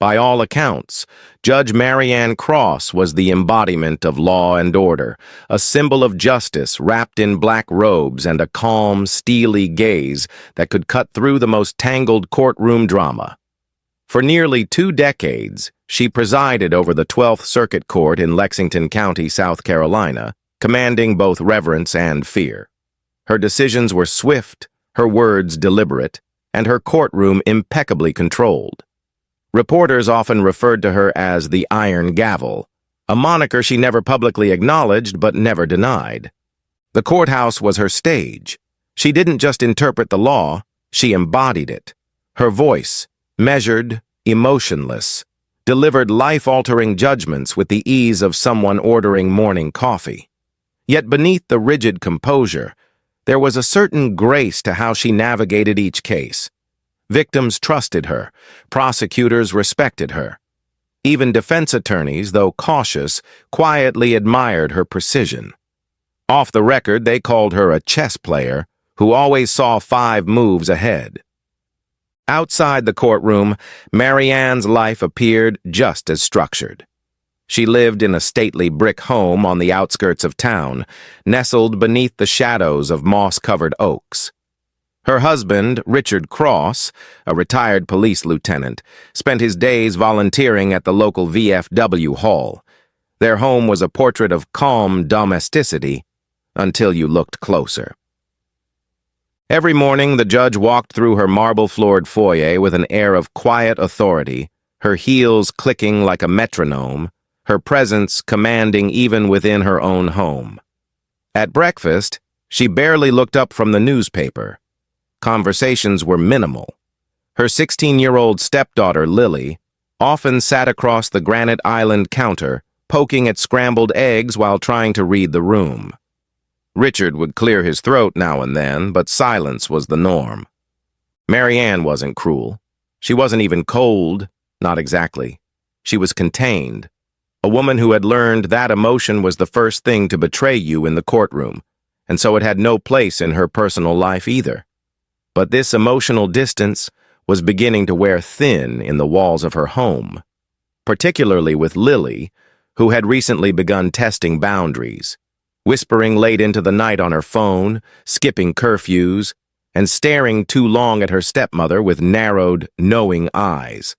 By all accounts, Judge Marianne Cross was the embodiment of law and order, a symbol of justice wrapped in black robes and a calm, steely gaze that could cut through the most tangled courtroom drama. For nearly 2 decades, she presided over the 12th Circuit Court in Lexington County, South Carolina, commanding both reverence and fear. Her decisions were swift, her words deliberate, and her courtroom impeccably controlled. Reporters often referred to her as the Iron Gavel, a moniker she never publicly acknowledged but never denied. The courthouse was her stage. She didn't just interpret the law, she embodied it. Her voice, measured, emotionless, delivered life-altering judgments with the ease of someone ordering morning coffee. Yet beneath the rigid composure, there was a certain grace to how she navigated each case. Victims trusted her, prosecutors respected her. Even defense attorneys, though cautious, quietly admired her precision. Off the record, they called her a chess player who always saw 5 moves ahead. Outside the courtroom, Marianne's life appeared just as structured. She lived in a stately brick home on the outskirts of town, nestled beneath the shadows of moss-covered oaks. Her husband, Richard Cross, a retired police lieutenant, spent his days volunteering at the local VFW hall. Their home was a portrait of calm domesticity until you looked closer. Every morning, the judge walked through her marble-floored foyer with an air of quiet authority, her heels clicking like a metronome, her presence commanding even within her own home. At breakfast, she barely looked up from the newspaper. Conversations were minimal. Her 16-year-old stepdaughter, Lily, often sat across the granite island counter, poking at scrambled eggs while trying to read the room. Richard would clear his throat now and then, but silence was the norm. Marianne wasn't cruel. She wasn't even cold, not exactly. She was contained. A woman who had learned that emotion was the first thing to betray you in the courtroom, and so it had no place in her personal life either. But this emotional distance was beginning to wear thin in the walls of her home, particularly with Lily, who had recently begun testing boundaries, whispering late into the night on her phone, skipping curfews, and staring too long at her stepmother with narrowed, knowing eyes.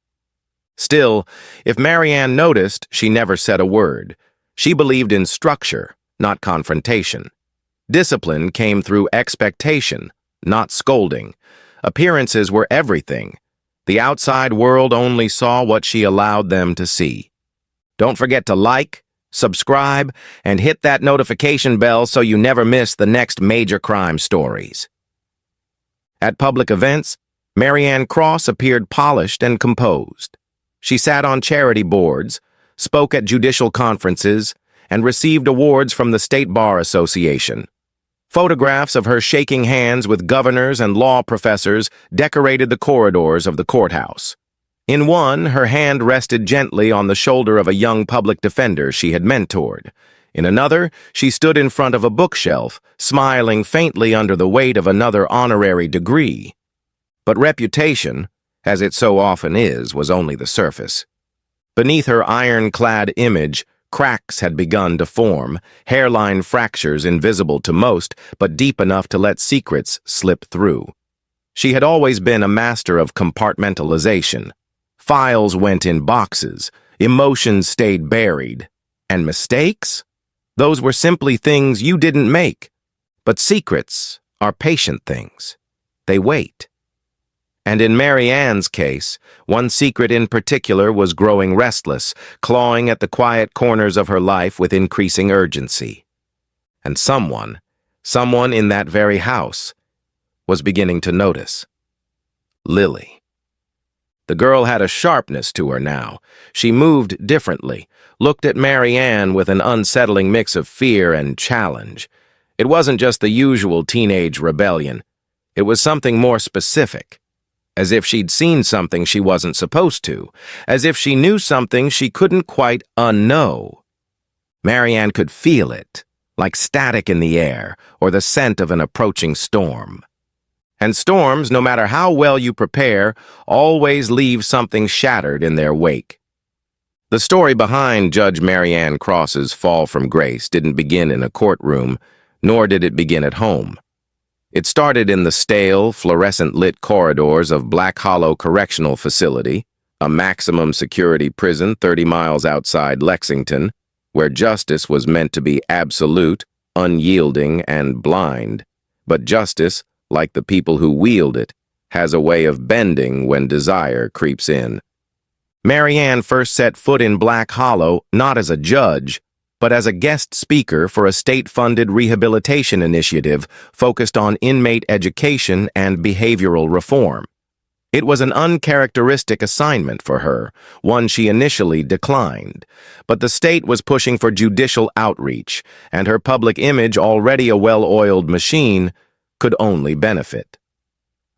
Still, if Marianne noticed, she never said a word. She believed in structure, not confrontation. Discipline came through expectation, not scolding. Appearances were everything. The outside world only saw what she allowed them to see. Don't forget to like, subscribe, and hit that notification bell so you never miss the next major crime stories. At public events, Marianne Cross appeared polished and composed. She sat on charity boards, spoke at judicial conferences, and received awards from the State Bar Association. Photographs of her shaking hands with governors and law professors decorated the corridors of the courthouse. In one, her hand rested gently on the shoulder of a young public defender she had mentored. In another, she stood in front of a bookshelf, smiling faintly under the weight of another honorary degree. But reputation, as it so often is, was only the surface. Beneath her iron-clad image, cracks had begun to form, hairline fractures invisible to most, but deep enough to let secrets slip through. She had always been a master of compartmentalization. Files went in boxes, emotions stayed buried, and mistakes? Those were simply things you didn't make. But secrets are patient things. They wait. And in Marianne's case, one secret in particular was growing restless, clawing at the quiet corners of her life with increasing urgency. And someone in that very house, was beginning to notice. Lily. The girl had a sharpness to her now. She moved differently, looked at Marianne with an unsettling mix of fear and challenge. It wasn't just the usual teenage rebellion. It was something more specific. As if she'd seen something she wasn't supposed to, as if she knew something she couldn't quite unknow. Marianne could feel it, like static in the air or the scent of an approaching storm. And storms, no matter how well you prepare, always leave something shattered in their wake. The story behind Judge Marianne Cross's fall from grace didn't begin in a courtroom, nor did it begin at home. It started in the stale, fluorescent-lit corridors of Black Hollow Correctional Facility, a maximum security prison 30 miles outside Lexington, where justice was meant to be absolute, unyielding, and blind. But justice, like the people who wield it, has a way of bending when desire creeps in. Marianne first set foot in Black Hollow not as a judge, but as a guest speaker for a state-funded rehabilitation initiative focused on inmate education and behavioral reform. It was an uncharacteristic assignment for her, one she initially declined, but the state was pushing for judicial outreach, and her public image, already a well-oiled machine, could only benefit.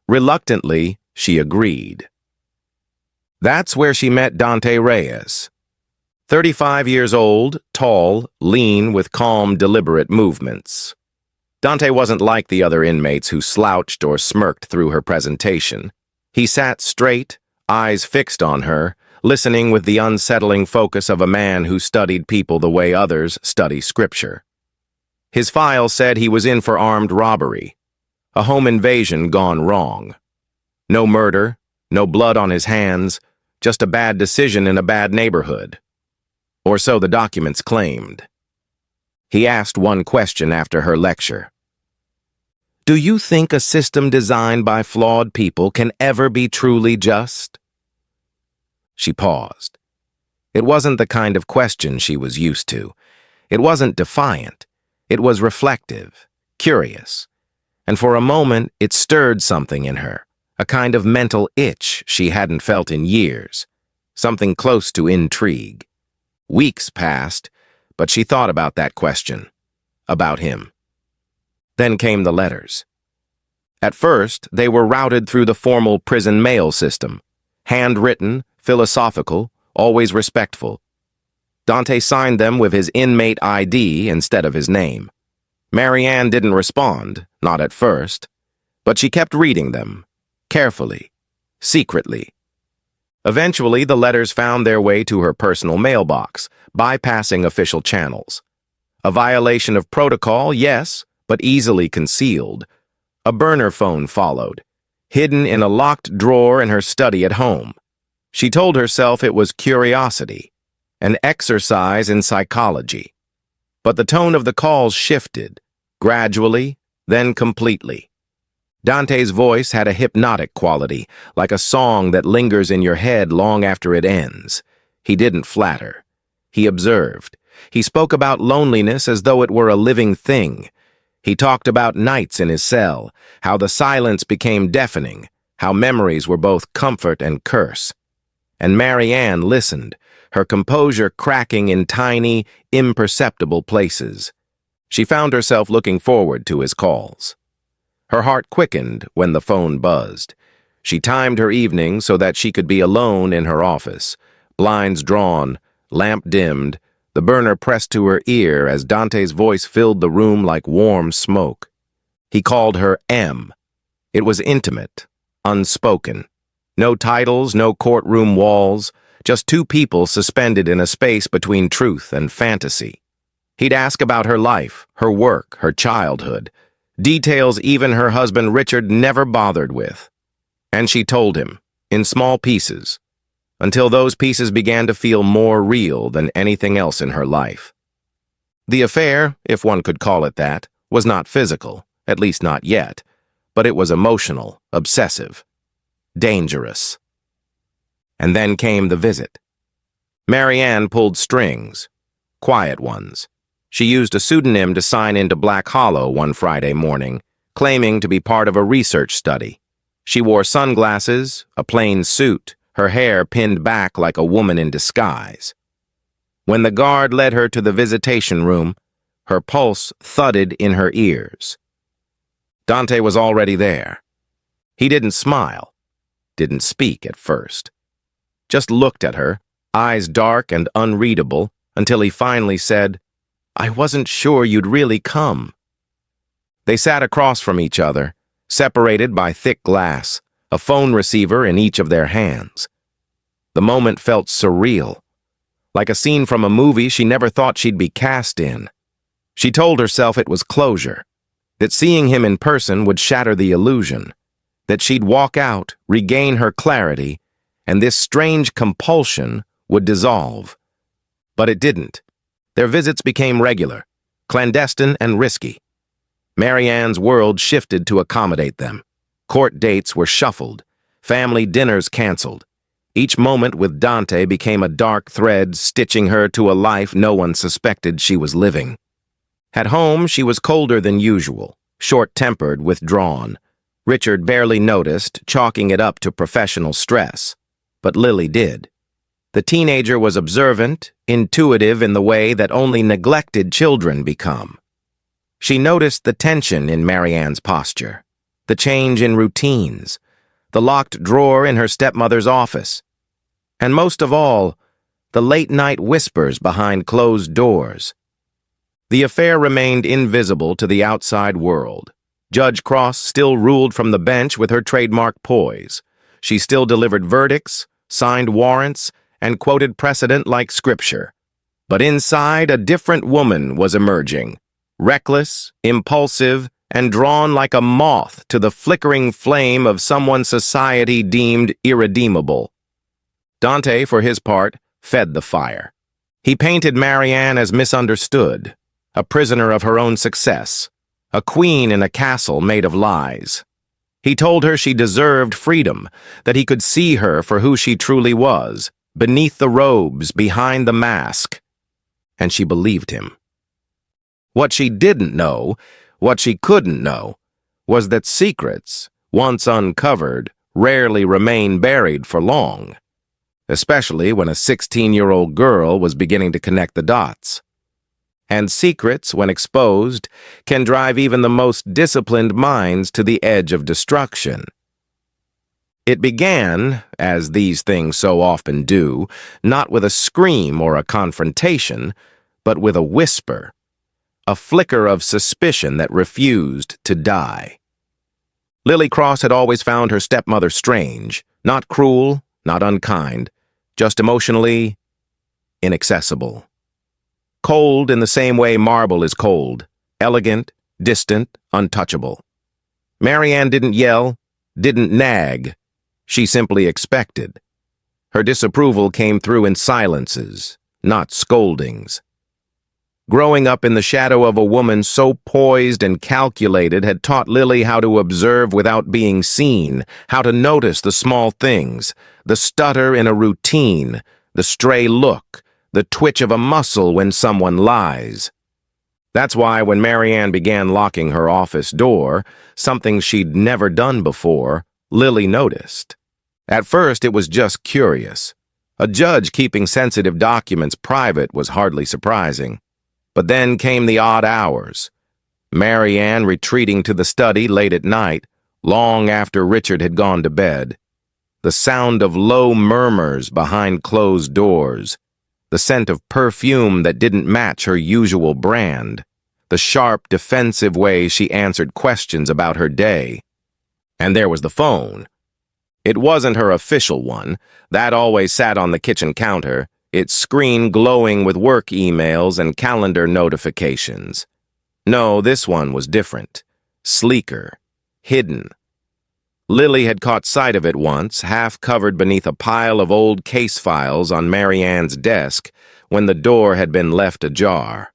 Reluctantly, she agreed. That's where she met Dante Reyes. 35 years old, tall, lean, with calm, deliberate movements. Dante wasn't like the other inmates who slouched or smirked through her presentation. He sat straight, eyes fixed on her, listening with the unsettling focus of a man who studied people the way others study scripture. His file said he was in for armed robbery, a home invasion gone wrong. No murder, no blood on his hands, just a bad decision in a bad neighborhood. Or so the documents claimed. He asked one question after her lecture. Do you think a system designed by flawed people can ever be truly just? She paused. It wasn't the kind of question she was used to. It wasn't defiant. It was reflective, curious. And for a moment, it stirred something in her, a kind of mental itch she hadn't felt in years, something close to intrigue. Weeks passed, but she thought about that question, about him. Then came the letters. At first, they were routed through the formal prison mail system, handwritten, philosophical, always respectful. Dante signed them with his inmate ID instead of his name. Marianne didn't respond, not at first, but she kept reading them, carefully, secretly. Eventually, the letters found their way to her personal mailbox, bypassing official channels. A violation of protocol, yes, but easily concealed. A burner phone followed, hidden in a locked drawer in her study at home. She told herself it was curiosity, an exercise in psychology. But the tone of the calls shifted, gradually, then completely. Dante's voice had a hypnotic quality, like a song that lingers in your head long after it ends. He didn't flatter. He observed. He spoke about loneliness as though it were a living thing. He talked about nights in his cell, how the silence became deafening, how memories were both comfort and curse. And Marianne listened, her composure cracking in tiny, imperceptible places. She found herself looking forward to his calls. Her heart quickened when the phone buzzed. She timed her evening so that she could be alone in her office, blinds drawn, lamp dimmed, the burner pressed to her ear as Dante's voice filled the room like warm smoke. He called her M. It was intimate, unspoken. No titles, no courtroom walls, just two people suspended in a space between truth and fantasy. He'd ask about her life, her work, her childhood, details even her husband Richard never bothered with. And she told him, in small pieces, until those pieces began to feel more real than anything else in her life. The affair, if one could call it that, was not physical, at least not yet, but it was emotional, obsessive, dangerous. And then came the visit. Marianne pulled strings, quiet ones. She used a pseudonym to sign into Black Hollow one Friday morning, claiming to be part of a research study. She wore sunglasses, a plain suit, her hair pinned back like a woman in disguise. When the guard led her to the visitation room, her pulse thudded in her ears. Dante was already there. He didn't smile, didn't speak at first. Just looked at her, eyes dark and unreadable, until he finally said, "I wasn't sure you'd really come." They sat across from each other, separated by thick glass, a phone receiver in each of their hands. The moment felt surreal, like a scene from a movie she never thought she'd be cast in. She told herself it was closure, that seeing him in person would shatter the illusion, that she'd walk out, regain her clarity, and this strange compulsion would dissolve. But it didn't. Their visits became regular, clandestine and risky. Marianne's world shifted to accommodate them. Court dates were shuffled, family dinners canceled. Each moment with Dante became a dark thread stitching her to a life no one suspected she was living. At home, she was colder than usual, short-tempered, withdrawn. Richard barely noticed, chalking it up to professional stress. But Lily did. The teenager was observant, intuitive in the way that only neglected children become. She noticed the tension in Marianne's posture, the change in routines, the locked drawer in her stepmother's office, and most of all, the late-night whispers behind closed doors. The affair remained invisible to the outside world. Judge Cross still ruled from the bench with her trademark poise. She still delivered verdicts, signed warrants, and quoted precedent like scripture. But inside, a different woman was emerging, reckless, impulsive, and drawn like a moth to the flickering flame of someone society deemed irredeemable. Dante, for his part, fed the fire. He painted Marianne as misunderstood, a prisoner of her own success, a queen in a castle made of lies. He told her she deserved freedom, that he could see her for who she truly was, beneath the robes, behind the mask. And she believed him. What she didn't know, what she couldn't know, was that secrets, once uncovered, rarely remain buried for long, especially when a 16-year-old girl was beginning to connect the dots. And secrets, when exposed, can drive even the most disciplined minds to the edge of destruction. It began, as these things so often do, not with a scream or a confrontation, but with a whisper, a flicker of suspicion that refused to die. Lily Cross had always found her stepmother strange, not cruel, not unkind, just emotionally inaccessible. Cold in the same way marble is cold, elegant, distant, untouchable. Marianne didn't yell, didn't nag. She simply expected. Her disapproval came through in silences, not scoldings. Growing up in the shadow of a woman so poised and calculated had taught Lily how to observe without being seen, how to notice the small things, the stutter in a routine, the stray look, the twitch of a muscle when someone lies. That's why when Marianne began locking her office door, something she'd never done before, Lily noticed. At first, it was just curious. A judge keeping sensitive documents private was hardly surprising. But then came the odd hours. Marianne retreating to the study late at night, long after Richard had gone to bed. The sound of low murmurs behind closed doors. The scent of perfume that didn't match her usual brand. The sharp, defensive way she answered questions about her day. And there was the phone. It wasn't her official one. That always sat on the kitchen counter, its screen glowing with work emails and calendar notifications. No, this one was different, sleeker, hidden. Lily had caught sight of it once, half covered beneath a pile of old case files on Marianne's desk when the door had been left ajar.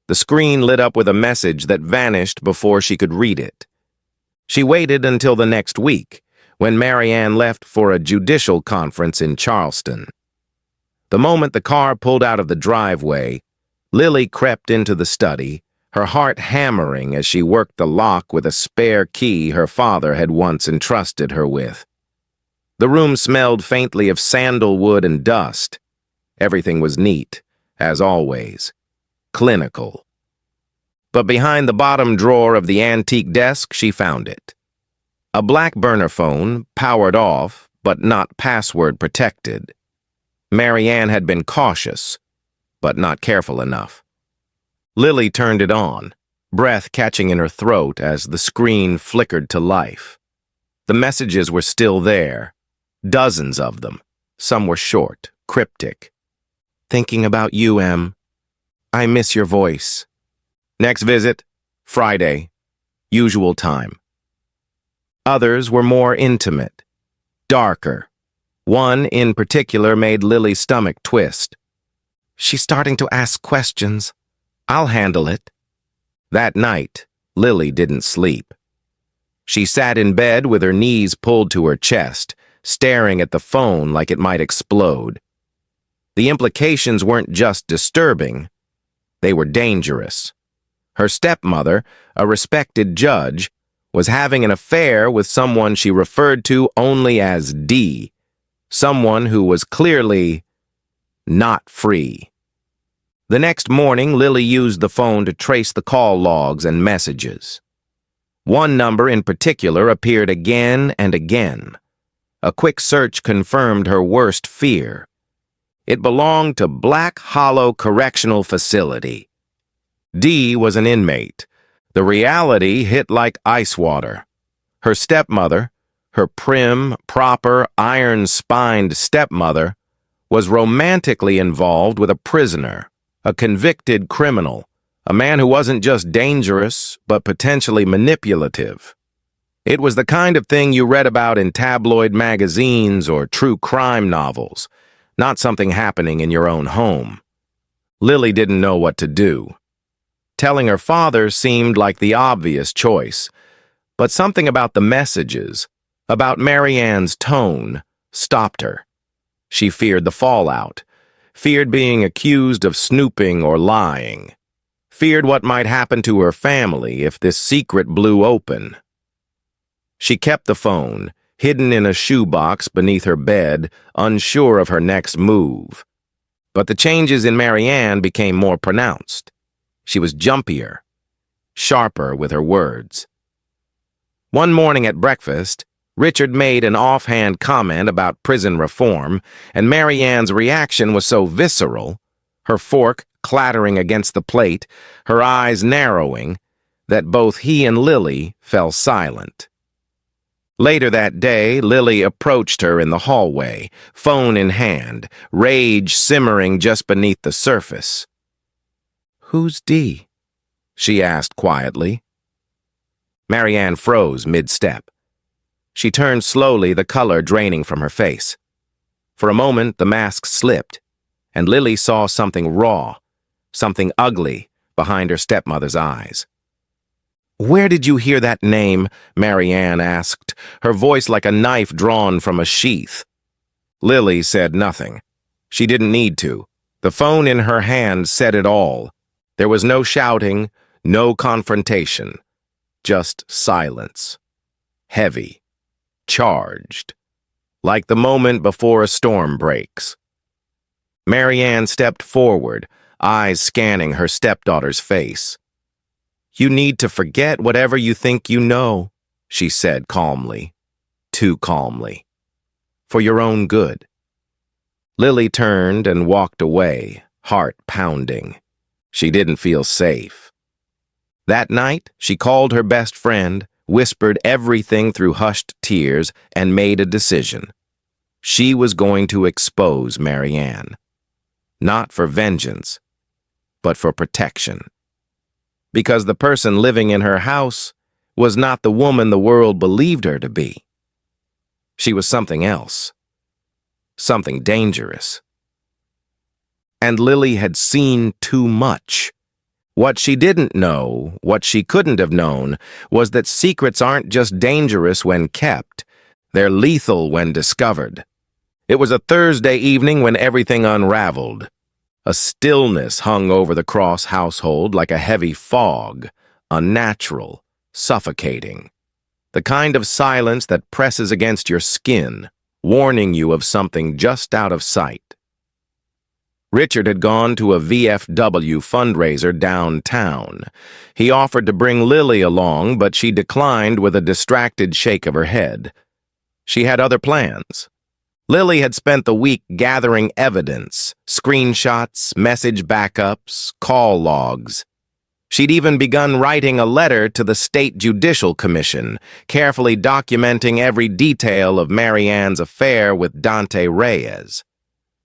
The screen lit up with a message that vanished before she could read it. She waited until the next week, when Marianne left for a judicial conference in Charleston. The moment the car pulled out of the driveway, Lily crept into the study, her heart hammering as she worked the lock with a spare key her father had once entrusted her with. The room smelled faintly of sandalwood and dust. Everything was neat, as always, clinical. But behind the bottom drawer of the antique desk, she found it. A black burner phone, powered off, but not password protected. Marianne had been cautious, but not careful enough. Lily turned it on. breath catching in her throat as the screen flickered to life. The messages were still there, dozens of them. Some were short, cryptic. Thinking about you, Em. I miss your voice. Next visit, Friday, usual time. Others were more intimate, darker. One in particular made Lily's stomach twist. She's starting to ask questions. I'll handle it. That night, Lily didn't sleep. She sat in bed with her knees pulled to her chest, staring at the phone like it might explode. The implications weren't just disturbing, they were dangerous. Her stepmother, a respected judge, was having an affair with someone she referred to only as D, someone who was clearly not free. The next morning, Lily used the phone to trace the call logs and messages. One number in particular appeared again and again. A quick search confirmed her worst fear. It belonged to Black Hollow Correctional Facility. D was an inmate. The reality hit like ice water. Her stepmother, her prim, proper, iron-spined stepmother, was romantically involved with a prisoner, a convicted criminal, a man who wasn't just dangerous, but potentially manipulative. It was the kind of thing you read about in tabloid magazines or true crime novels, not something happening in your own home. Lily didn't know what to do. Telling her father seemed like the obvious choice, but something about the messages, about Marianne's tone, stopped her. She feared the fallout, feared being accused of snooping or lying, feared what might happen to her family if this secret blew open. She kept the phone, hidden in a shoebox beneath her bed, unsure of her next move. But the changes in Marianne became more pronounced. She was jumpier, sharper with her words. One morning at breakfast, Richard made an offhand comment about prison reform, and Marianne's reaction was so visceral, her fork clattering against the plate, her eyes narrowing, that both he and Lily fell silent. Later that day, Lily approached her in the hallway, phone in hand, rage simmering just beneath the surface. "Who's D?" she asked quietly. Marianne froze mid-step. She turned slowly, the color draining from her face. For a moment, the mask slipped, and Lily saw something raw, something ugly, behind her stepmother's eyes. "Where did you hear that name?" Marianne asked, her voice like a knife drawn from a sheath. Lily said nothing. She didn't need to. The phone in her hand said it all. There was no shouting, no confrontation, just silence. Heavy, charged, like the moment before a storm breaks. Marianne stepped forward, eyes scanning her stepdaughter's face. "You need to forget whatever you think you know," she said calmly, too calmly, "for your own good." Lily turned and walked away, heart pounding. She didn't feel safe. That night, she called her best friend, whispered everything through hushed tears, and made a decision. She was going to expose Marianne. Not for vengeance, but for protection. Because the person living in her house was not the woman the world believed her to be. She was something else. Something dangerous. And Lily had seen too much. What she didn't know, what she couldn't have known, was that secrets aren't just dangerous when kept, they're lethal when discovered. It was a Thursday evening when everything unraveled. A stillness hung over the Cross household like a heavy fog, unnatural, suffocating. The kind of silence that presses against your skin, warning you of something just out of sight. Richard had gone to a VFW fundraiser downtown. He offered to bring Lily along, but she declined with a distracted shake of her head. She had other plans. Lily had spent the week gathering evidence, screenshots, message backups, call logs. She'd even begun writing a letter to the State Judicial Commission, carefully documenting every detail of Marianne's affair with Dante Reyes.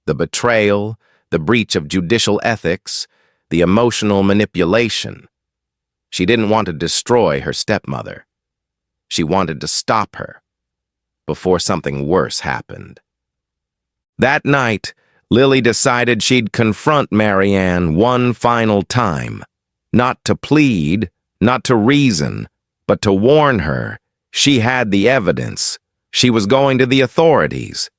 The betrayal, the breach of judicial ethics, the emotional manipulation. She didn't want to destroy her stepmother. She wanted to stop her before something worse happened. That night, Lily decided she'd confront Marianne one final time. Not to plead, not to reason, but to warn her. She had the evidence. She was going to the authorities.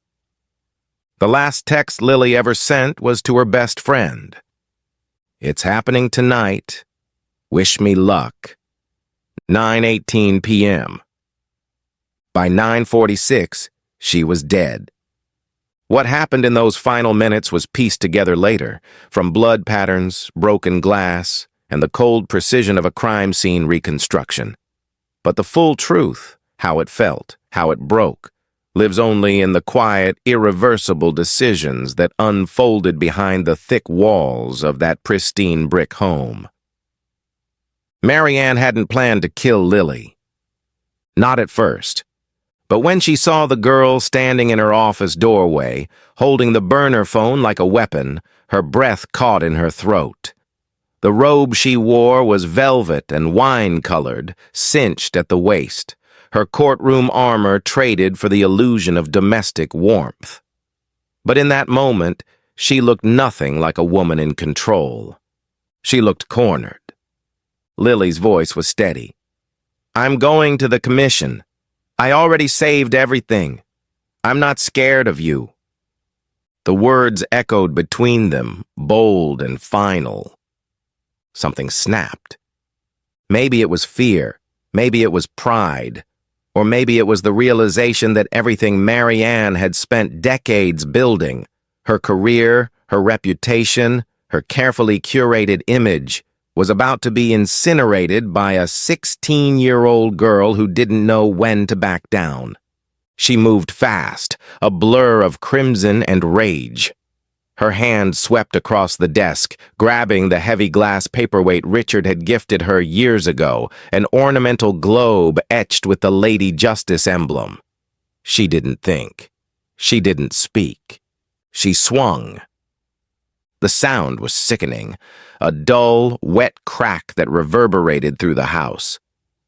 The last text Lily ever sent was to her best friend. "It's happening tonight. Wish me luck." 9:18 p.m. By 9:46, she was dead. What happened in those final minutes was pieced together later, from blood patterns, broken glass, and the cold precision of a crime scene reconstruction. But the full truth, how it felt, how it broke, lives only in the quiet, irreversible decisions that unfolded behind the thick walls of that pristine brick home. Marianne hadn't planned to kill Lily. Not at first. But when she saw the girl standing in her office doorway, holding the burner phone like a weapon, her breath caught in her throat. The robe she wore was velvet and wine-colored, cinched at the waist, her courtroom armor traded for the illusion of domestic warmth. But in that moment, she looked nothing like a woman in control. She looked cornered. Lily's voice was steady. "I'm going to the commission. I already saved everything. I'm not scared of you." The words echoed between them, bold and final. Something snapped. Maybe it was fear, maybe it was pride, or maybe it was the realization that everything Marianne had spent decades building, her career, her reputation, her carefully curated image, was about to be incinerated by a 16-year-old girl who didn't know when to back down. She moved fast, a blur of crimson and rage. Her hand swept across the desk, grabbing the heavy glass paperweight Richard had gifted her years ago, an ornamental globe etched with the Lady Justice emblem. She didn't think. She didn't speak. She swung. The sound was sickening, a dull, wet crack that reverberated through the house.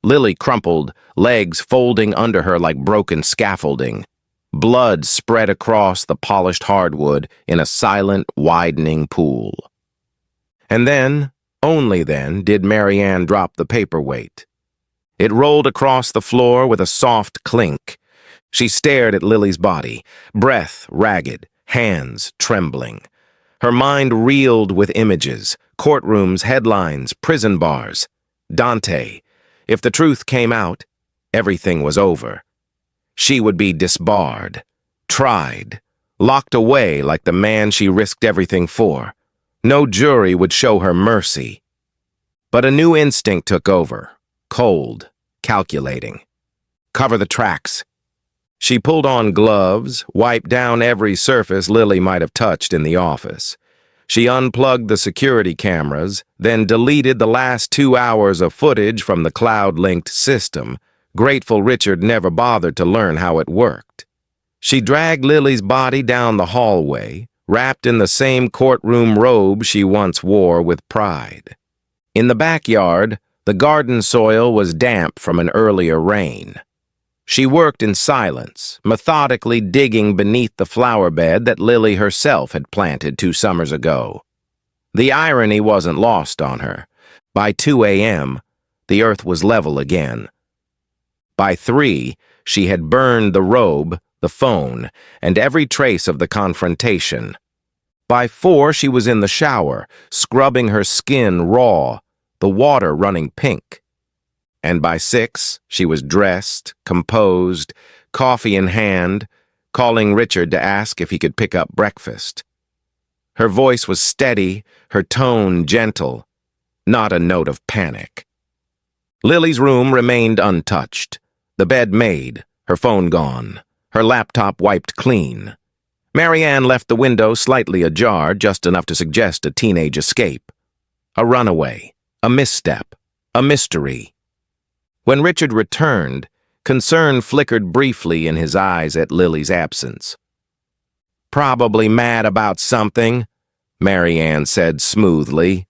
Lily crumpled, legs folding under her like broken scaffolding. Blood spread across the polished hardwood in a silent, widening pool. And then, only then, did Marianne drop the paperweight. It rolled across the floor with a soft clink. She stared at Lily's body, breath ragged, hands trembling. Her mind reeled with images, courtrooms, headlines, prison bars. Dante. If the truth came out, everything was over. She would be disbarred, tried, locked away like the man she risked everything for. No jury would show her mercy. But a new instinct took over, cold, calculating. Cover the tracks. She pulled on gloves, wiped down every surface Lily might have touched in the office. She unplugged the security cameras, then deleted the last 2 hours of footage from the cloud-linked system, grateful Richard never bothered to learn how it worked. She dragged Lily's body down the hallway, wrapped in the same courtroom robe she once wore with pride. In the backyard, the garden soil was damp from an earlier rain. She worked in silence, methodically digging beneath the flower bed that Lily herself had planted 2 summers ago. The irony wasn't lost on her. By 2 a.m., the earth was level again. By 3, she had burned the robe, the phone, and every trace of the confrontation. By 4, she was in the shower, scrubbing her skin raw, the water running pink. And by 6, she was dressed, composed, coffee in hand, calling Richard to ask if he could pick up breakfast. Her voice was steady, her tone gentle, not a note of panic. Lily's room remained untouched. The bed made, her phone gone, her laptop wiped clean. Marianne left the window slightly ajar, just enough to suggest a teenage escape. A runaway, A misstep. A mystery. When Richard returned, concern flickered briefly in his eyes at Lily's absence. "Probably mad about something," Marianne said smoothly.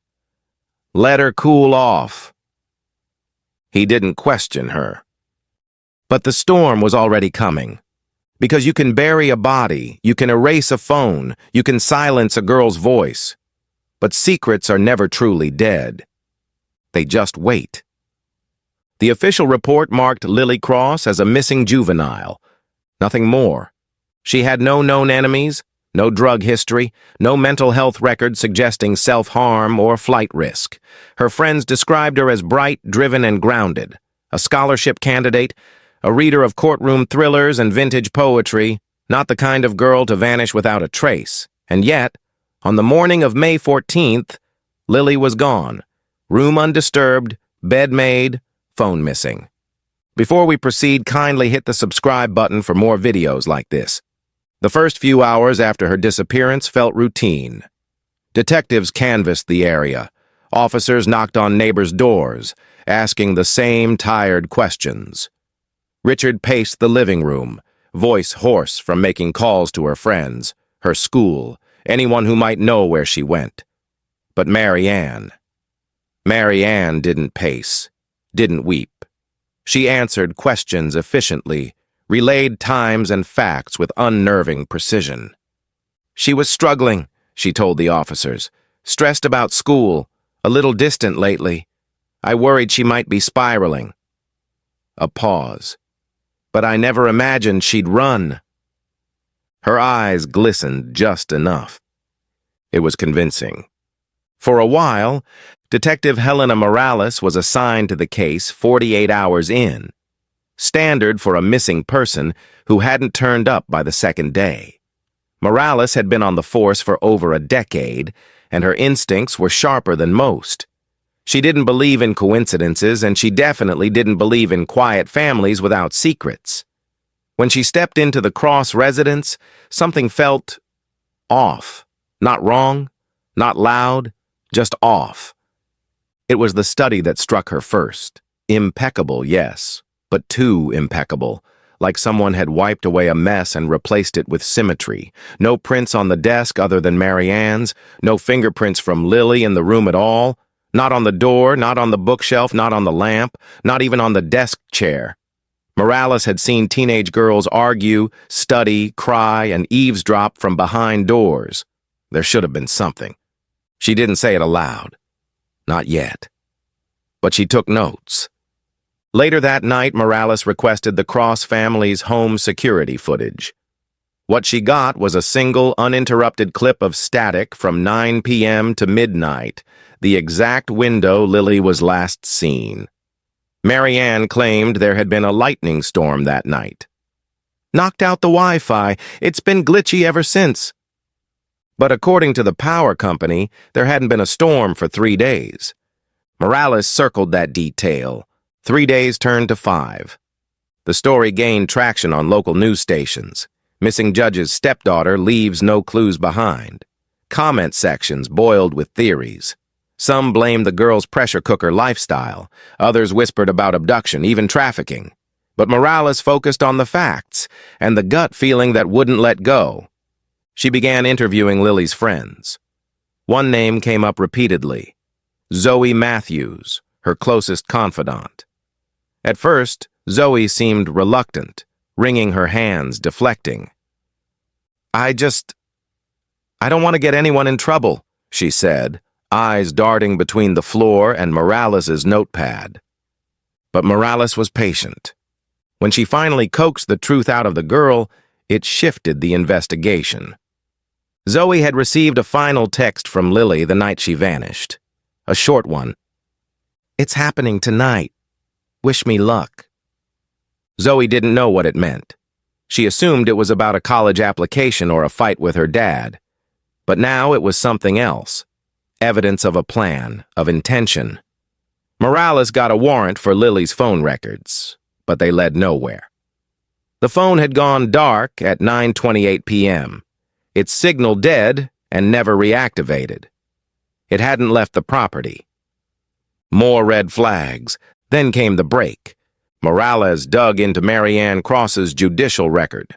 "Let her cool off." He didn't question her. But the storm was already coming. Because you can bury a body, you can erase a phone, you can silence a girl's voice. But secrets are never truly dead. They just wait. The official report marked Lily Cross as a missing juvenile. Nothing more. She had no known enemies, no drug history, no mental health record suggesting self-harm or flight risk. Her friends described her as bright, driven, and grounded, a scholarship candidate, a reader of courtroom thrillers and vintage poetry, not the kind of girl to vanish without a trace. And yet, on the morning of May 14th, Lily was gone. Room undisturbed, bed made, phone missing. Before we proceed, kindly hit the subscribe button for more videos like this. The first few hours after her disappearance felt routine. Detectives canvassed the area. Officers knocked on neighbors' doors, asking the same tired questions. Richard paced the living room, voice hoarse from making calls to her friends, her school, anyone who might know where she went. But Marianne didn't pace, didn't weep. She answered questions efficiently, relayed times and facts with unnerving precision. She was struggling, she told the officers, stressed about school, a little distant lately. I worried she might be spiraling. A pause. But I never imagined she'd run. Her eyes glistened just enough. It was convincing. For a while, Detective Helena Morales was assigned to the case 48 hours in, standard for a missing person who hadn't turned up by the second day. Morales had been on the force for over a decade, and her instincts were sharper than most. She didn't believe in coincidences, and she definitely didn't believe in quiet families without secrets. When she stepped into the Cross residence, something felt off. Not wrong, not loud, just off. It was the study that struck her first. Impeccable, yes, but too impeccable, like someone had wiped away a mess and replaced it with symmetry. No prints on the desk other than Marianne's, no fingerprints from Lily in the room at all, not on the door, not on the bookshelf, not on the lamp, not even on the desk chair. Morales had seen teenage girls argue, study, cry, and eavesdrop from behind doors. There should have been something. She didn't say it aloud. Not yet. But she took notes. Later that night, Morales requested the Cross family's home security footage. What she got was a single, uninterrupted clip of static from 9 p.m. to midnight, the exact window Lily was last seen. Marianne claimed there had been a lightning storm that night. Knocked out the Wi-Fi. It's been glitchy ever since. But according to the power company, there hadn't been a storm for 3 days. Morales circled that detail. 3 days turned to 5. The story gained traction on local news stations. Missing judge's stepdaughter leaves no clues behind. Comment sections boiled with theories. Some blamed the girl's pressure cooker lifestyle. Others whispered about abduction, even trafficking. But Morales focused on the facts and the gut feeling that wouldn't let go. She began interviewing Lily's friends. One name came up repeatedly. Zoe Matthews, her closest confidant. At first, Zoe seemed reluctant, wringing her hands, deflecting. I don't want to get anyone in trouble, she said, eyes darting between the floor and Morales's notepad. But Morales was patient. When she finally coaxed the truth out of the girl, it shifted the investigation. Zoe had received a final text from Lily the night she vanished. A short one. It's happening tonight. Wish me luck. Zoe didn't know what it meant. She assumed it was about a college application or a fight with her dad. But now it was something else. Evidence of a plan, of intention. Morales got a warrant for Lily's phone records, but they led nowhere. The phone had gone dark at 9:28 p.m. Its signal dead and never reactivated. It hadn't left the property. More red flags. Then came the break. Morales dug into Marianne Cross's judicial record.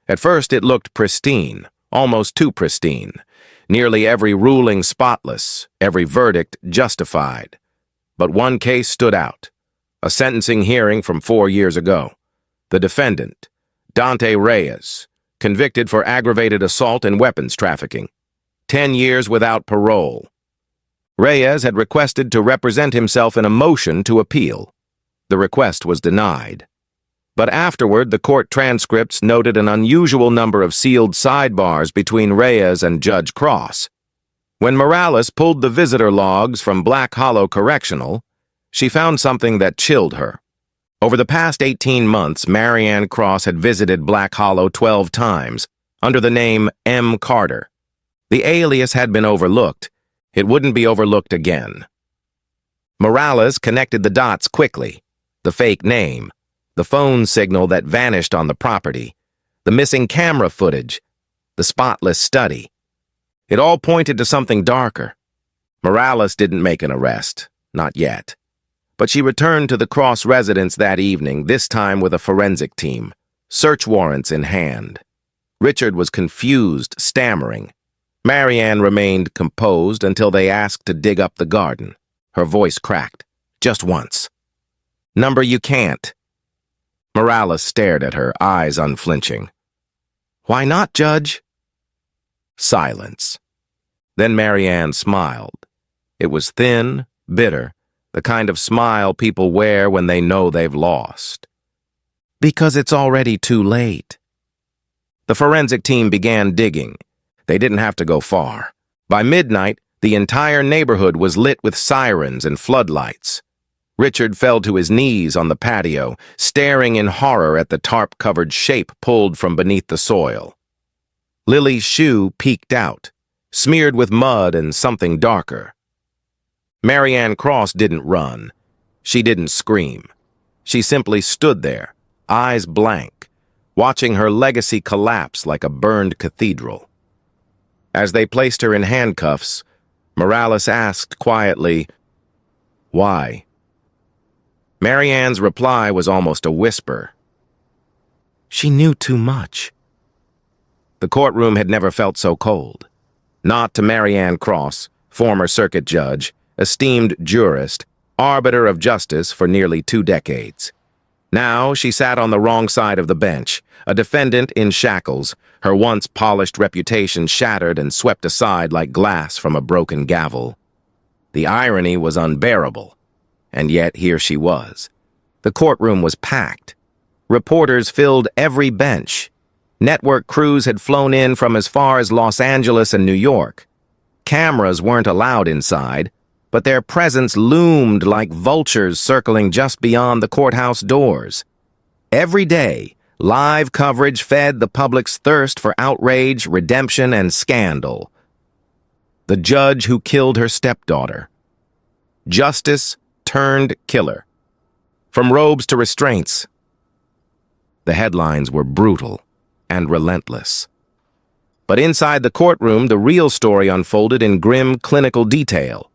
At first it looked pristine, almost too pristine. Nearly every ruling spotless, every verdict justified. But one case stood out. A sentencing hearing from 4 years ago. The defendant, Dante Reyes, convicted for aggravated assault and weapons trafficking. 10 years without parole. Reyes had requested to represent himself in a motion to appeal. The request was denied. But afterward, the court transcripts noted an unusual number of sealed sidebars between Reyes and Judge Cross. When Morales pulled the visitor logs from Black Hollow Correctional, she found something that chilled her. Over the past 18 months, Marianne Cross had visited Black Hollow 12 times, under the name M. Carter. The alias had been overlooked. It wouldn't be overlooked again. Morales connected the dots quickly. The fake name, the phone signal that vanished on the property, the missing camera footage, the spotless study. It all pointed to something darker. Morales didn't make an arrest, not yet. But she returned to the Cross residence that evening, this time with a forensic team, search warrants in hand. Richard was confused, stammering. Marianne remained composed until they asked to dig up the garden. Her voice cracked, just once. "Number you can't." Morales stared at her, eyes unflinching. "Why not, Judge?" Silence. Then Marianne smiled. It was thin, bitter, the kind of smile people wear when they know they've lost. "Because it's already too late." The forensic team began digging. They didn't have to go far. By midnight, the entire neighborhood was lit with sirens and floodlights. Richard fell to his knees on the patio, staring in horror at the tarp-covered shape pulled from beneath the soil. Lily's shoe peeked out, smeared with mud and something darker. Marianne Cross didn't run. She didn't scream. She simply stood there, eyes blank, watching her legacy collapse like a burned cathedral. As they placed her in handcuffs, Morales asked quietly, "Why?" Marianne's reply was almost a whisper. "She knew too much." The courtroom had never felt so cold. Not to Marianne Cross, former circuit judge, esteemed jurist, arbiter of justice for nearly 2 decades. Now she sat on the wrong side of the bench, a defendant in shackles, her once polished reputation shattered and swept aside like glass from a broken gavel. The irony was unbearable, and yet here she was. The courtroom was packed. Reporters filled every bench. Network crews had flown in from as far as Los Angeles and New York. Cameras weren't allowed inside, but their presence loomed like vultures circling just beyond the courthouse doors. Every day, live coverage fed the public's thirst for outrage, redemption, and scandal. The judge who killed her stepdaughter. Justice turned killer. From robes to restraints. The headlines were brutal and relentless. But inside the courtroom, the real story unfolded in grim clinical detail.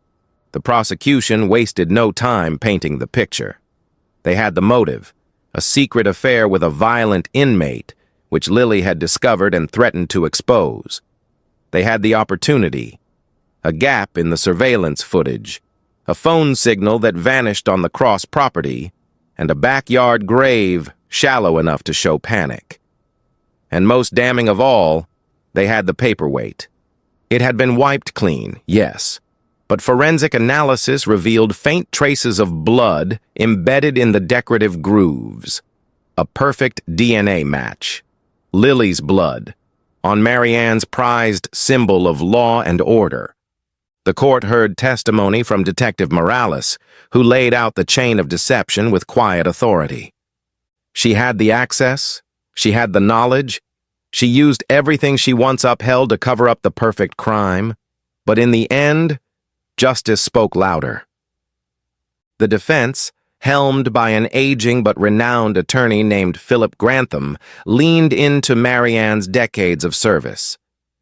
The prosecution wasted no time painting the picture. They had the motive, a secret affair with a violent inmate, which Lily had discovered and threatened to expose. They had the opportunity, a gap in the surveillance footage, a phone signal that vanished on the Cross property, and a backyard grave shallow enough to show panic. And most damning of all, they had the paperweight. It had been wiped clean, yes, but forensic analysis revealed faint traces of blood embedded in the decorative grooves. A perfect DNA match. Lily's blood, on Marianne's prized symbol of law and order. The court heard testimony from Detective Morales, who laid out the chain of deception with quiet authority. She had the access, she had the knowledge, she used everything she once upheld to cover up the perfect crime, but in the end, justice spoke louder. The defense, helmed by an aging but renowned attorney named Philip Grantham, leaned into Marianne's decades of service.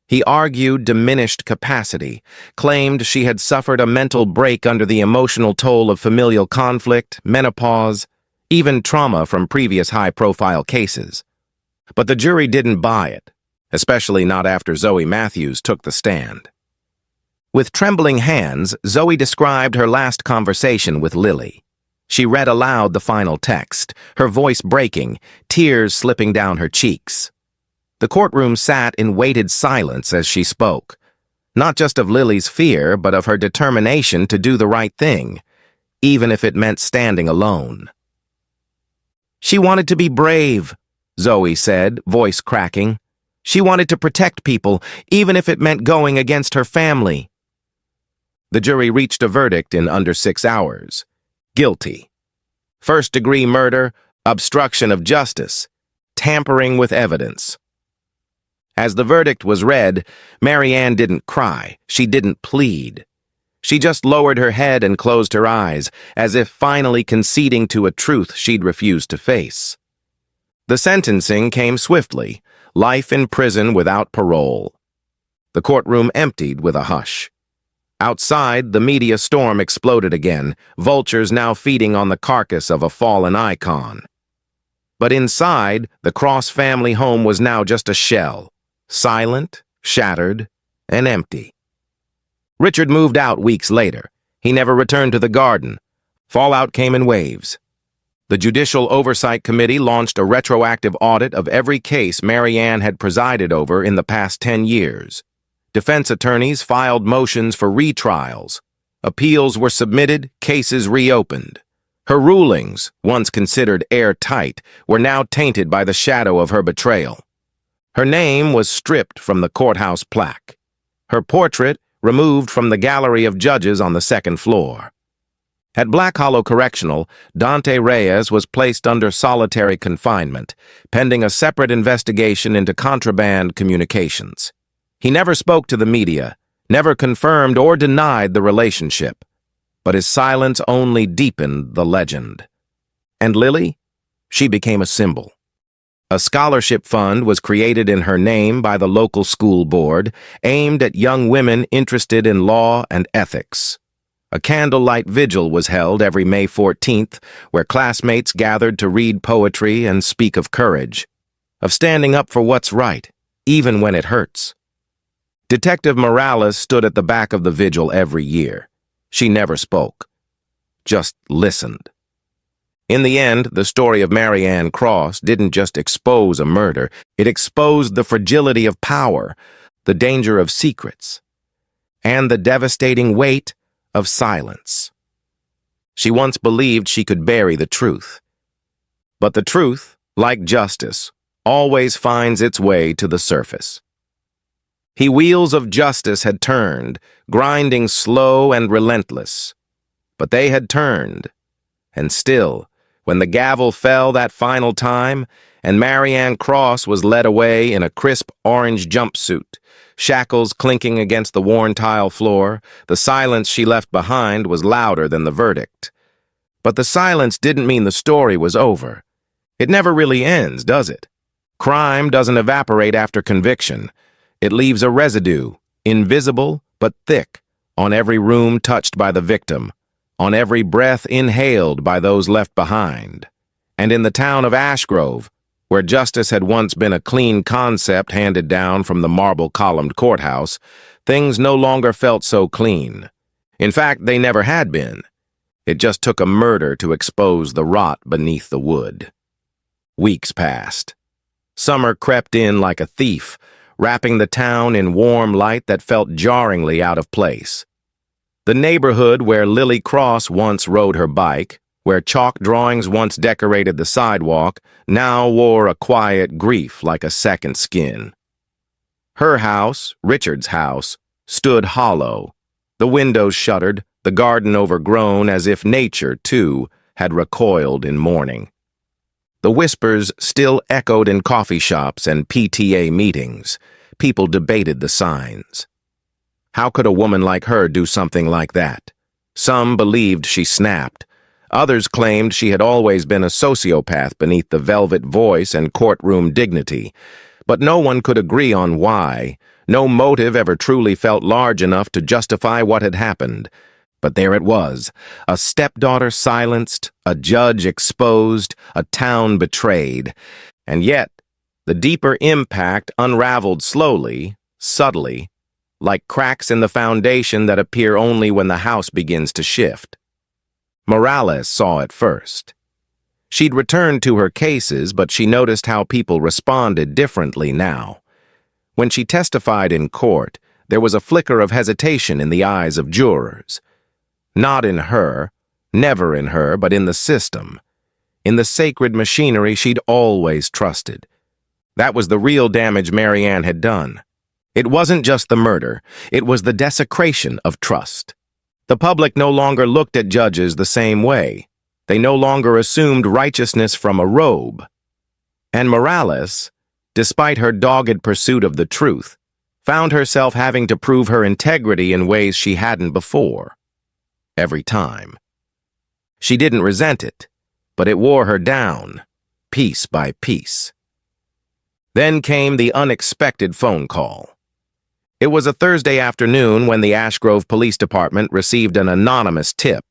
He argued diminished capacity, claimed she had suffered a mental break under the emotional toll of familial conflict, menopause, even trauma from previous high-profile cases. But the jury didn't buy it, especially not after Zoe Matthews took the stand. With trembling hands, Zoe described her last conversation with Lily. She read aloud the final text, her voice breaking, tears slipping down her cheeks. The courtroom sat in weighted silence as she spoke, not just of Lily's fear, but of her determination to do the right thing, even if it meant standing alone. She wanted to be brave, Zoe said, voice cracking. She wanted to protect people, even if it meant going against her family. The jury reached a verdict in under 6 hours. Guilty. First-degree murder, obstruction of justice, tampering with evidence. As the verdict was read, Marianne didn't cry. She didn't plead. She just lowered her head and closed her eyes, as if finally conceding to a truth she'd refused to face. The sentencing came swiftly, life in prison without parole. The courtroom emptied with a hush. Outside, the media storm exploded again, vultures now feeding on the carcass of a fallen icon. But inside, the Cross family home was now just a shell, silent, shattered, and empty. Richard moved out weeks later. He never returned to the garden. Fallout came in waves. The Judicial Oversight Committee launched a retroactive audit of every case Marianne had presided over in the past 10 years. Defense attorneys filed motions for retrials. Appeals were submitted, cases reopened. Her rulings, once considered airtight, were now tainted by the shadow of her betrayal. Her name was stripped from the courthouse plaque. Her portrait removed from the gallery of judges on the second floor. At Black Hollow Correctional, Dante Reyes was placed under solitary confinement, pending a separate investigation into contraband communications. He never spoke to the media, never confirmed or denied the relationship, but his silence only deepened the legend. And Lily? She became a symbol. A scholarship fund was created in her name by the local school board, aimed at young women interested in law and ethics. A candlelight vigil was held every May 14th, where classmates gathered to read poetry and speak of courage, of standing up for what's right, even when it hurts. Detective Morales stood at the back of the vigil every year. She never spoke, just listened. In the end, the story of Marianne Cross didn't just expose a murder, it exposed the fragility of power, the danger of secrets, and the devastating weight of silence. She once believed she could bury the truth. But the truth, like justice, always finds its way to the surface. The wheels of justice had turned, grinding slow and relentless. But they had turned, and still, when the gavel fell that final time, and Marianne Cross was led away in a crisp orange jumpsuit, shackles clinking against the worn tile floor, the silence she left behind was louder than the verdict. But the silence didn't mean the story was over. It never really ends, does it? Crime doesn't evaporate after conviction. It leaves a residue, invisible but thick, on every room touched by the victim, on every breath inhaled by those left behind. And in the town of Ashgrove, where justice had once been a clean concept handed down from the marble-columned courthouse, things no longer felt so clean. In fact, they never had been. It just took a murder to expose the rot beneath the wood. Weeks passed. Summer crept in like a thief, wrapping the town in warm light that felt jarringly out of place. The neighborhood where Lily Cross once rode her bike, where chalk drawings once decorated the sidewalk, now wore a quiet grief like a second skin. Her house, Richard's house, stood hollow, the windows shuttered, the garden overgrown as if nature, too, had recoiled in mourning. The whispers still echoed in coffee shops and PTA meetings. People debated the signs. How could a woman like her do something like that? Some believed she snapped. Others claimed she had always been a sociopath beneath the velvet voice and courtroom dignity. But no one could agree on why, No motive ever truly felt large enough to justify what had happened. But there it was, a stepdaughter silenced, a judge exposed, a town betrayed. And yet, the deeper impact unraveled slowly, subtly, like cracks in the foundation that appear only when the house begins to shift. Morales saw it first. She'd returned to her cases, but she noticed how people responded differently now. When she testified in court, there was a flicker of hesitation in the eyes of jurors. Not in her, never in her, but in the system. In the sacred machinery she'd always trusted. That was the real damage Marianne had done. It wasn't just the murder, it was the desecration of trust. The public no longer looked at judges the same way. They no longer assumed righteousness from a robe. And Morales, despite her dogged pursuit of the truth, found herself having to prove her integrity in ways she hadn't before. Every time. She didn't resent it, but it wore her down, piece by piece. Then came the unexpected phone call. It was a Thursday afternoon when the Ash Grove Police Department received an anonymous tip.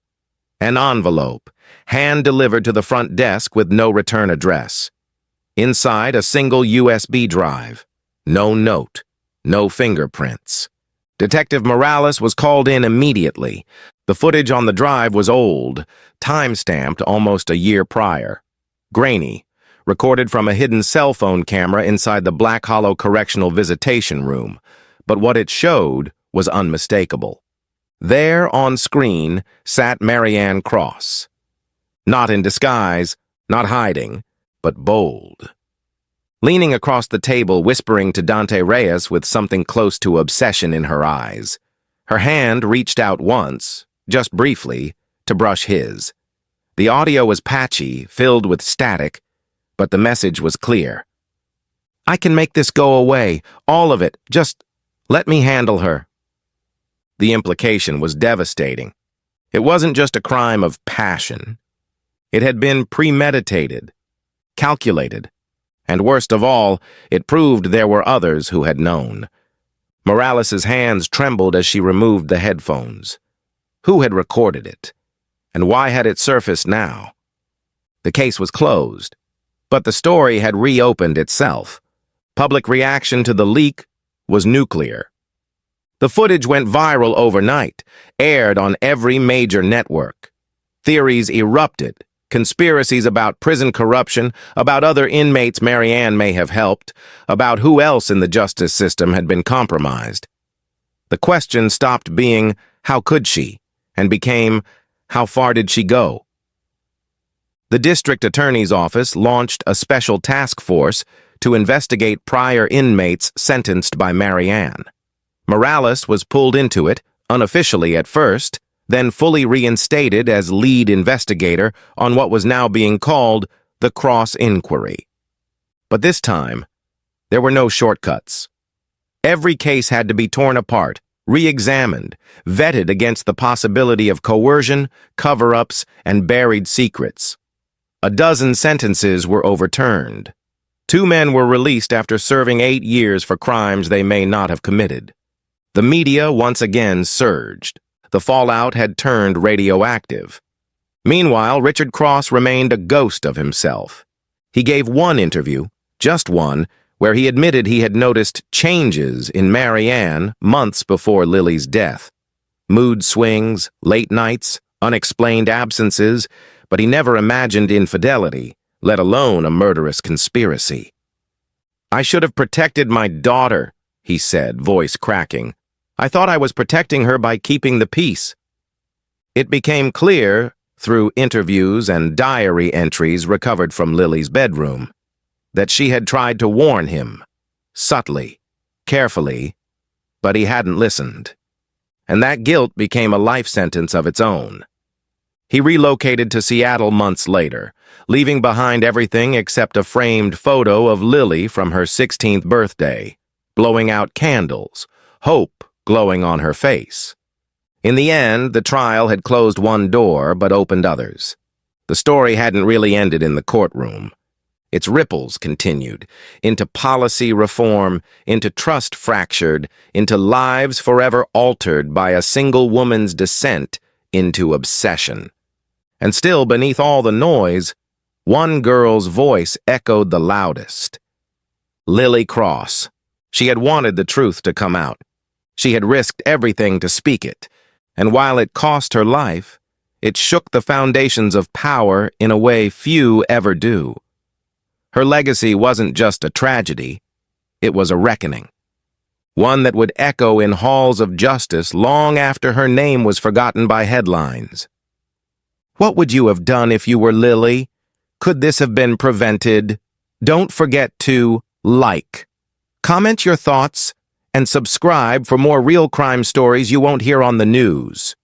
An envelope, hand-delivered to the front desk with no return address. Inside, a single USB drive. No note, no fingerprints. Detective Morales was called in immediately. The footage on the drive was old, time-stamped almost a year prior. Grainy, recorded from a hidden cell phone camera inside the Black Hollow Correctional Visitation Room. But what it showed was unmistakable. There on screen sat Marianne Cross. Not in disguise, not hiding, but bold. Leaning across the table, whispering to Dante Reyes with something close to obsession in her eyes. Her hand reached out once, just briefly, to brush his. The audio was patchy, filled with static, but the message was clear. "I can make this go away, all of it, just let me handle her." The implication was devastating. It wasn't just a crime of passion. It had been premeditated, calculated, and worst of all, it proved there were others who had known. Morales's hands trembled as she removed the headphones. Who had recorded it? And why had it surfaced now? The case was closed, but the story had reopened itself. Public reaction to the leak was nuclear. The footage went viral overnight, aired on every major network. Theories erupted, conspiracies about prison corruption, about other inmates Marianne may have helped, about who else in the justice system had been compromised. The question stopped being, how could she, and became, how far did she go? The district attorney's office launched a special task force to investigate prior inmates sentenced by Marianne. Morales was pulled into it, unofficially at first, then fully reinstated as lead investigator on what was now being called the Cross Inquiry. But this time, there were no shortcuts. Every case had to be torn apart, re-examined, vetted against the possibility of coercion, cover-ups, and buried secrets. A dozen sentences were overturned. 2 men were released after serving 8 years for crimes they may not have committed. The media once again surged. The fallout had turned radioactive. Meanwhile, Richard Cross remained a ghost of himself. He gave one interview, just one, where he admitted he had noticed changes in Marianne months before Lily's death. Mood swings, late nights, unexplained absences, but he never imagined infidelity, let alone a murderous conspiracy. "I should have protected my daughter," he said, voice cracking. "I thought I was protecting her by keeping the peace." It became clear, through interviews and diary entries recovered from Lily's bedroom, that she had tried to warn him, subtly, carefully, but he hadn't listened. And that guilt became a life sentence of its own. He relocated to Seattle months later, leaving behind everything except a framed photo of Lily from her 16th birthday, blowing out candles, hope glowing on her face. In the end, the trial had closed one door but opened others. The story hadn't really ended in the courtroom. Its ripples continued, into policy reform, into trust fractured, into lives forever altered by a single woman's descent into obsession. And still, beneath all the noise, one girl's voice echoed the loudest. Lily Cross. She had wanted the truth to come out. She had risked everything to speak it, and while it cost her life, it shook the foundations of power in a way few ever do. Her legacy wasn't just a tragedy, it was a reckoning. One that would echo in halls of justice long after her name was forgotten by headlines. What would you have done if you were Lily? Could this have been prevented? Don't forget to like, comment your thoughts, and subscribe for more real crime stories you won't hear on the news.